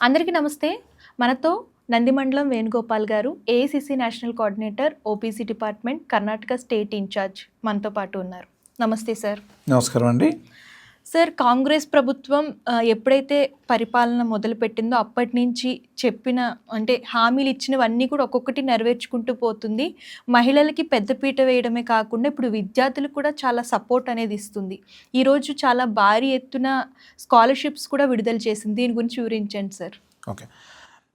అందరికీ నమస్తే. మనతో నందిమండలం వేణుగోపాల్ గారు, AICC national coordinator, OBC department, Karnataka state incharge మనతో పాటు ఉన్నారు. నమస్తే సార్. నమస్కారం అండి. సార్, కాంగ్రెస్ ప్రభుత్వం ఎప్పుడైతే పరిపాలన మొదలుపెట్టిందో అప్పటి నుంచి చెప్పిన హామీలు ఇచ్చినవన్నీ కూడా ఒక్కొక్కటి నెరవేర్చుకుంటూ పోతుంది. మహిళలకి పెద్దపీట వేయడమే కాకుండా ఇప్పుడు విద్యార్థులకు కూడా చాలా సపోర్ట్ అనేది ఇస్తుంది. ఈరోజు చాలా భారీ ఎత్తున స్కాలర్షిప్స్ కూడా విడుదల చేసింది. దీని గురించి వివరించండి సార్. ఓకే,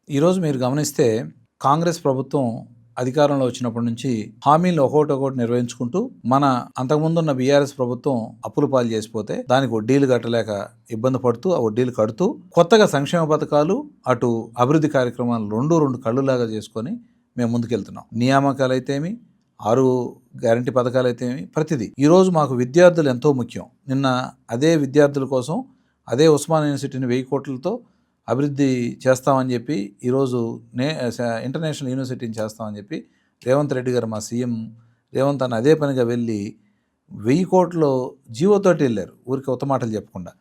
ఈరోజు మీరు గమనిస్తే కాంగ్రెస్ ప్రభుత్వం అధికారంలో వచ్చినప్పటి నుంచి హామీలు ఒక్కొక్కటి నిర్వహించుకుంటూ మన అంతకుముందున్న బీఆర్ఎస్ ప్రభుత్వం అప్పులు పాలు చేసిపోతే దానికి వడ్డీలు కట్టలేక ఇబ్బంది పడుతూ ఆ వడ్డీలు కడుతూ కొత్తగా సంక్షేమ పథకాలు అటు అభివృద్ధి కార్యక్రమాలు రెండు కళ్ళులాగా చేసుకొని మేము ముందుకెళ్తున్నాం. నియామకాలు అయితేమి, 6 గ్యారంటీ పథకాలు అయితేమి, ప్రతిదీ. ఈరోజు మాకు విద్యార్థులు ఎంతో ముఖ్యం. నిన్న అదే విద్యార్థుల కోసం అదే ఉస్మాన్ యూనివర్సిటీని 1000 కోట్లతో అభివృద్ధి చేస్తామని చెప్పి ఈరోజు ఇంటర్నేషనల్ యూనివర్సిటీని చేస్తామని చెప్పి రేవంత్ రెడ్డి గారు, మా సీఎం రేవంత్ అన్న అదే పనిగా వెళ్ళి 1000 కోట్లు జీవోతోటి వెళ్ళారు, ఊరికి ఉత్త మాటలు చెప్పకుండా.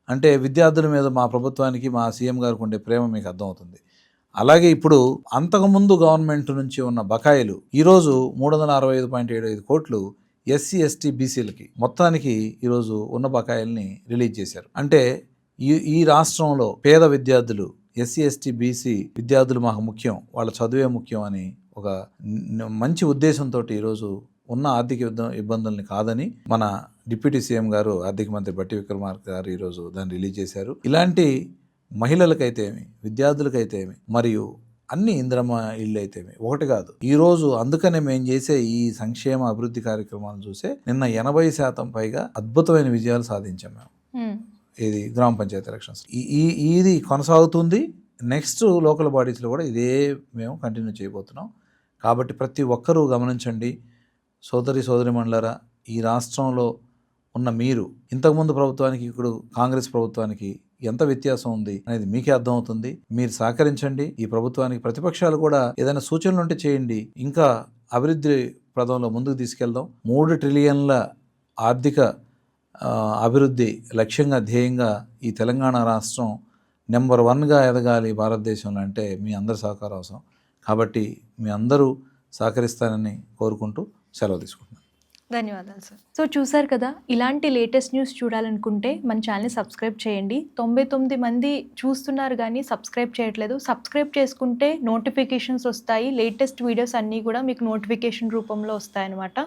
అంటే విద్యార్థుల మీద మా ప్రభుత్వానికి, మా సీఎం గారికి ఉండే ప్రేమ మీకు అర్థమవుతుంది. అలాగే ఇప్పుడు అంతకుముందు గవర్నమెంట్ నుంచి ఉన్న బకాయిలు ఈరోజు 365.75 కోట్లు ఎస్సీ ఎస్టీ బీసీలకి మొత్తానికి ఈరోజు ఉన్న బకాయిల్ని రిలీజ్ చేశారు. అంటే ఈ రాష్ట్రంలో పేద విద్యార్థులు, ఎస్సీ ఎస్టీ బీసీ విద్యార్థులు మాకు ముఖ్యం, వాళ్ళ చదువే ముఖ్యం అని ఒక మంచి ఉద్దేశంతో ఈరోజు ఉన్న ఆర్థిక ఇబ్బందుల్ని కాదని మన డిప్యూటీ సీఎం గారు, ఆర్థిక మంత్రి బట్టి విక్రమార్క గారు ఈరోజు దాన్ని రిలీజ్ చేశారు. ఇలాంటి మహిళలకైతేమి, విద్యార్థులకైతేమి, మరియు అన్ని ఇందిరమ్మ ఇళ్ళు అయితేమి ఒకటి కాదు. ఈరోజు అందుకనే మేము చేసే ఈ సంక్షేమ అభివృద్ధి కార్యక్రమాలను చూసే నిన్న 80% పైగా అద్భుతమైన విజయాలు సాధించాం మేము. ఇది గ్రామ పంచాయతీ ఎలక్షన్స్. ఇది కొనసాగుతుంది. నెక్స్ట్ లోకల్ బాడీస్లో కూడా ఇదే మేము కంటిన్యూ చేయబోతున్నాం. కాబట్టి ప్రతి ఒక్కరూ గమనించండి. సోదరిమణులారా, ఈ రాష్ట్రంలో ఉన్న మీరు ఇంతకుముందు ప్రభుత్వానికి ఇప్పుడు కాంగ్రెస్ ప్రభుత్వానికి ఎంత వ్యత్యాసం ఉంది అనేది మీకే అర్థమవుతుంది. మీరు సహకరించండి. ఈ ప్రభుత్వానికి ప్రతిపక్షాలు కూడా ఏదైనా సూచనలు ఉంటే చేయండి. ఇంకా అభివృద్ధి పదంలో ముందుకు తీసుకెళ్దాం. 3 ట్రిలియన్ల ఆర్థిక అభివృద్ధి లక్ష్యంగా, ధ్యేయంగా ఈ తెలంగాణ రాష్ట్రం నెంబర్ 1గా ఎదగాలి భారతదేశంలో అంటే మీ అందరి సహకారం అవసరం. కాబట్టి మీ అందరూ సహకరిస్తారని కోరుకుంటూ సెలవు తీసుకుంటున్నాను. ధన్యవాదాలు సార్. సో చూసారు కదా, ఇలాంటి లేటెస్ట్ న్యూస్ చూడాలనుకుంటే మన ఛానల్ని సబ్స్క్రైబ్ చేయండి. 99 మంది చూస్తున్నారు కానీ సబ్స్క్రైబ్ చేయట్లేదు. సబ్స్క్రైబ్ చేసుకుంటే నోటిఫికేషన్స్ వస్తాయి. లేటెస్ట్ వీడియోస్ అన్నీ కూడా మీకు నోటిఫికేషన్ రూపంలో వస్తాయన్నమాట.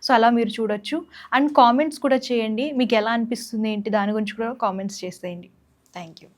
సో అలా మీరు చూడొచ్చు. అండ్ కామెంట్స్ కూడా చేయండి. మీకు ఎలా అనిపిస్తుంది ఏంటి దాని గురించి కూడా కామెంట్స్ చేసేయండి. Thank you.